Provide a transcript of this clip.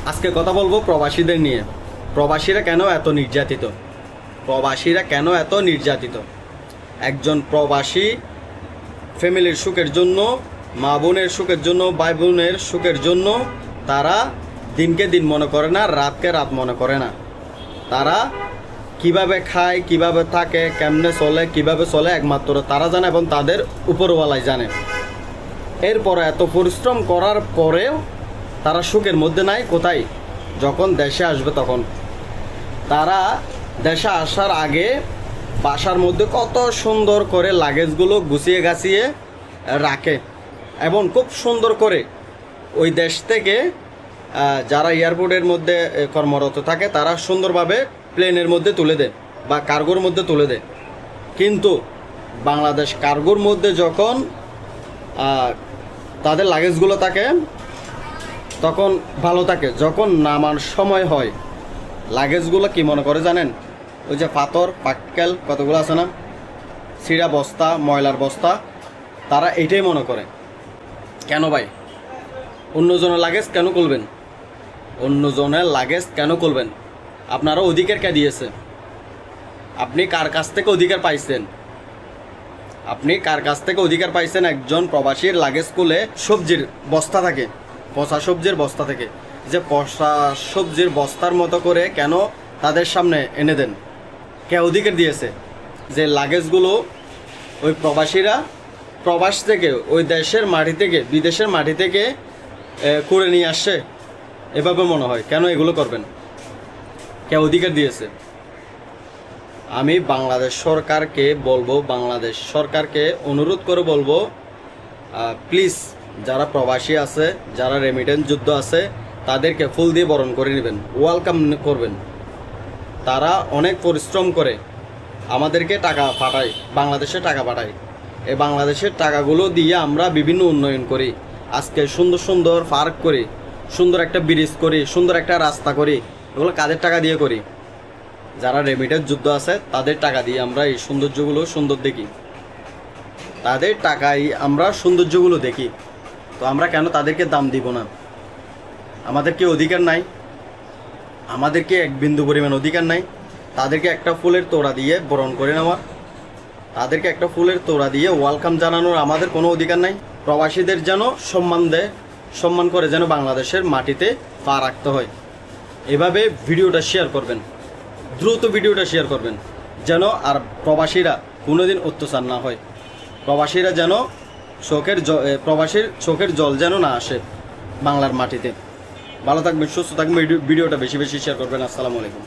আজকে কথা বলবো প্রবাসীদের নিয়ে। প্রবাসীরা কেন এত নির্যাতিত? প্রবাসীরা কেন এত নির্যাতিত? একজন প্রবাসী ফ্যামিলির সুখের জন্য, মা বোনের সুখের জন্য, ভাই বোনের সুখের জন্য তারা দিনকে দিন মনে করে না, রাতকে রাত মনে করে না। তারা কিভাবে খায়, কিভাবে থাকে, কেমনে চলে, কিভাবে চলে একমাত্র তারা জানে এবং তাদের উপরওয়ালাই জানে। এরপরে এত পরিশ্রম করার পরেও তারা সুখের মধ্যে নাই। কোথায়? যখন দেশে আসবে তখন। তারা দেশে আসার আগে বাসার মধ্যে কত সুন্দর করে লাগেজগুলো গুছিয়ে গাছিয়ে রাখে এবং খুব সুন্দর করে ওই দেশ থেকে যারা এয়ারপোর্টের মধ্যে কর্মরত থাকে তারা সুন্দরভাবে প্লেনের মধ্যে তুলে দেয় বা কার্গোর মধ্যে তুলে দেয়। কিন্তু বাংলাদেশ কার্গোর মধ্যে যখন তাদের লাগেজগুলো থাকে তখন ভালো থাকে, যখন নামার সময় হয় লাগেজগুলো কি মনে করে জানেন? ওই যে পাথর পাক্কেল কতগুলো আছে না, ছিঁড়া বস্তা, ময়লার বস্তা, তারা এইটাই মনে করে। কেন ভাই? অন্যজনের লাগেজ কেন খুলবেন? অন্যজনের লাগেজ কেন খুলবেন? আপনারা অধিকার কে দিয়েছে? আপনি কার কাছ থেকে অধিকার পাইছেন? আপনি কার কাছ থেকে অধিকার পাইছেন একজন প্রবাসীর লাগেজ খুলে সবজির বস্তা থাকে, পচা সবজির বস্তা থেকে, যে পচা সবজির বস্তার মতো করে কেন তাদের সামনে এনে দেন? কে অধিকার দিয়েছে যে লাগেজগুলো ওই প্রবাসীরা প্রবাস থেকে, ওই দেশের মাটি থেকে, বিদেশের মাটি থেকে করে নিয়ে আসছে? এভাবে মনে হয় কেন এগুলো করবেন? কে অধিকার দিয়েছে? আমি বাংলাদেশ সরকারকে বলবো, বাংলাদেশ সরকারকে অনুরোধ করে বলবো, প্লিজ যারা প্রবাসী আছে, যারা রেমিটেন্স যুদ্ধ আছে তাদেরকে ফুল দিয়ে বরণ করে নেবেন, ওয়েলকাম করবেন। তারা অনেক পরিশ্রম করে আমাদেরকে টাকা পাঠায়, বাংলাদেশে টাকা পাঠায়। এই বাংলাদেশের টাকাগুলো দিয়ে আমরা বিভিন্ন উন্নয়ন করি। আজকে সুন্দর সুন্দর পার্ক করি, সুন্দর একটা ব্রিজ করি, সুন্দর একটা রাস্তা করি। এগুলো কাদের টাকা দিয়ে করি? যারা রেমিটেন্স যুদ্ধ আছে তাদের টাকা দিয়ে আমরা এই সৌন্দর্যগুলো সুন্দর দেখি, তাদের টাকায় আমরা সৌন্দর্যগুলো দেখি। তো আমরা কেন তাদেরকে দাম দিব না? আমাদের কি অধিকার নাই? আমাদেরকে এক বিন্দু পরিমাণ অধিকার নাই? তাদেরকে একটা ফুলের তোড়া দিয়ে বরণ করে নেওয়ার, তাদেরকে একটা ফুলের তোড়া দিয়ে ওয়েলকাম জানানোর আমাদের কোনো অধিকার নাই? প্রবাসীদের যেন সম্মান দেয়, সম্মান করে যেন বাংলাদেশের মাটিতে পা রাখতে হয়। এভাবে ভিডিওটা শেয়ার করবেন, দ্রুত ভিডিওটা শেয়ার করবেন, যেন আর প্রবাসীরা কোনোদিন অত্যাচার না হয়। প্রবাসীরা যেন প্রবাসীর চোখের জল যেন না আসে বাংলার মাটিতে। ভালো থাকবেন, সুস্থ থাকবেন, ভিডিওটা বেশি বেশি শেয়ার করবেন। আসসালামু আলাইকুম।